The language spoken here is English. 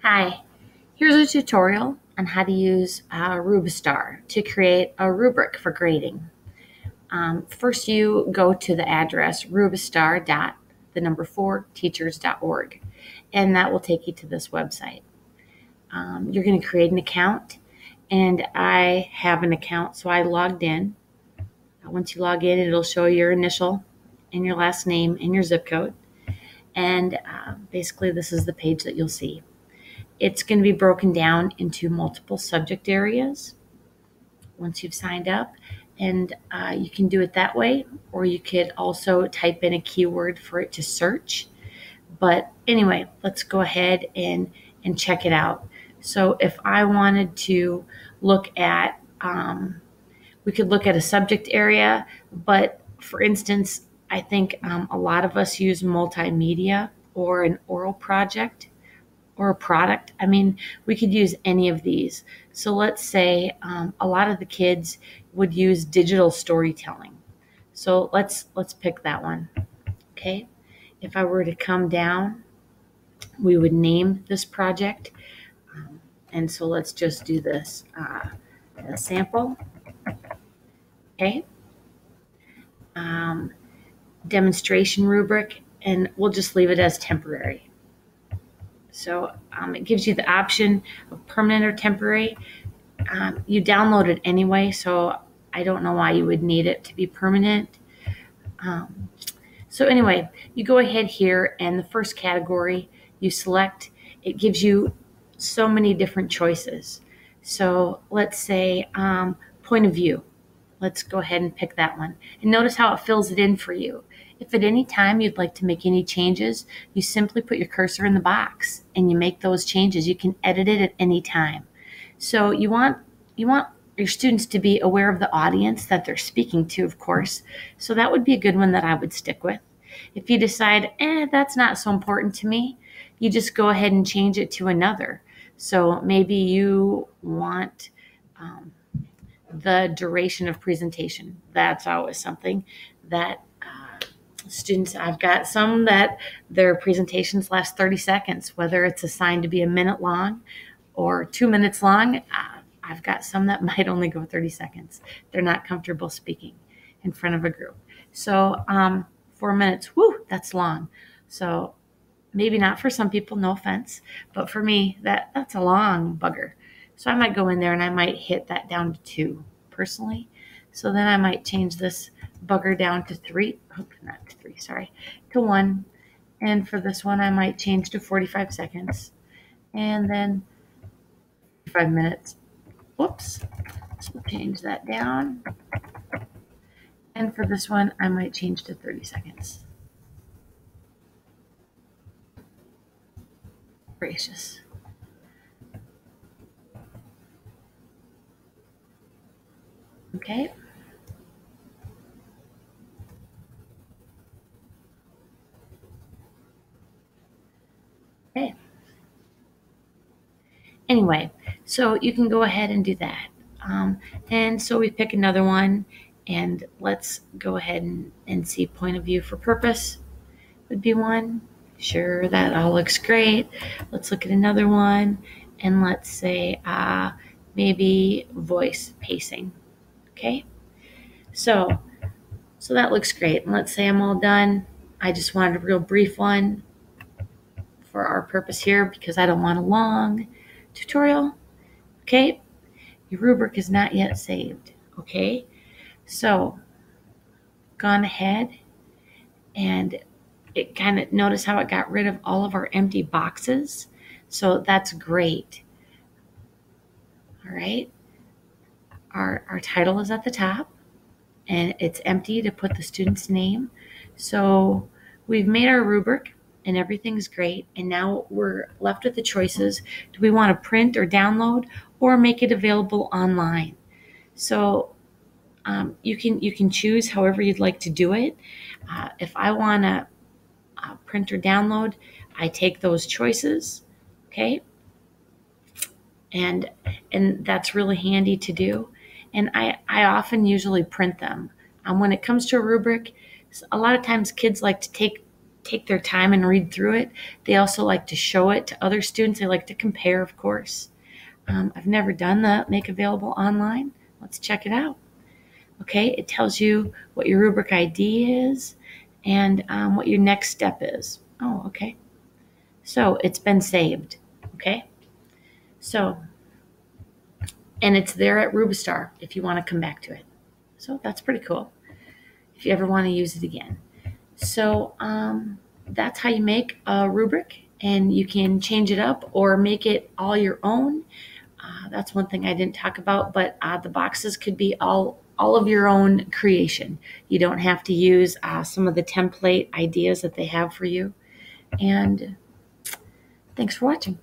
Hi, here's a tutorial on how to use Rubistar to create a rubric for grading. First, you go to the address rubistar.4teachers.org, and that will take you to this website. You're going to create an account, and I have an account, so I logged in. Once you log in, it'll show your initial and your last name and your zip code, and basically this is the page that you'll see. It's going to be broken down into multiple subject areas once you've signed up, and you can do it that way, or you could also type in a keyword for it to search. But anyway, let's go ahead and check it out. So if I wanted to look at, we could look at a subject area, but for instance, I think a lot of us use multimedia or an oral project or a product. I mean, we could use any of these. So let's say a lot of the kids would use digital storytelling. So let's pick that one. Okay. If I were to come down, we would name this project. And so let's just do this a sample. Okay. Demonstration rubric, and we'll just leave it as temporary. So it gives you the option of permanent or temporary. You download it anyway, so I don't know why you would need it to be permanent. So anyway, you go ahead here, and the first category you select, it gives you so many different choices. So let's say point of view. Let's go ahead and pick that one. And notice how it fills it in for you. If at any time you'd like to make any changes, you simply put your cursor in the box and you make those changes. You can edit it at any time. So you want your students to be aware of the audience that they're speaking to, of course. So that would be a good one that I would stick with. If you decide, that's not so important to me, you just go ahead and change it to another. So maybe you want the duration of presentation. That's always something that students, I've got some that their presentations last 30 seconds, whether it's assigned to be a minute long or 2 minutes long. I've got some that might only go 30 seconds. They're not comfortable speaking in front of a group. So 4 minutes, that's long. So maybe not for some people, no offense, but for me, that's a long bugger. So I might go in there and I might hit that down to 2 personally. So then I might change this bugger down to 3, not to 3, sorry, to 1. And for this one, I might change to 45 seconds and then 5 minutes. Whoops. So we'll change that down. And for this one, I might change to 30 seconds. Gracious. Okay. Okay. Anyway, so you can go ahead and do that. And so we pick another one, and let's go ahead and see point of view for purpose would be one. Sure, that all looks great. Let's look at another one, and let's say maybe voice pacing. Okay, so that looks great. And let's say I'm all done. I just wanted a real brief one for our purpose here because I don't want a long tutorial. Okay, your rubric is not yet saved. Okay, so gone ahead and it kind of, notice how it got rid of all of our empty boxes. So that's great. All right, our title is at the top and it's empty to put the student's name. So we've made our rubric and everything's great. And now we're left with the choices. Do we want to print or download or make it available online? So you can choose however you'd like to do it. If I want to print or download, I take those choices, okay? And that's really handy to do. And I often usually print them. When it comes to a rubric, a lot of times kids like to take take their time and read through it. They also like to show it to other students. They like to compare, of course. I've never done the Make Available Online. Let's check it out. Okay, it tells you what your rubric ID is and what your next step is. Oh, okay. So it's been saved. Okay. So, and it's there at Rubistar if you want to come back to it. So that's pretty cool if you ever want to use it again. So that's how you make a rubric, and you can change it up or make it all your own. That's one thing I didn't talk about, but the boxes could be all of your own creation. You don't have to use some of the template ideas that they have for you. And thanks for watching.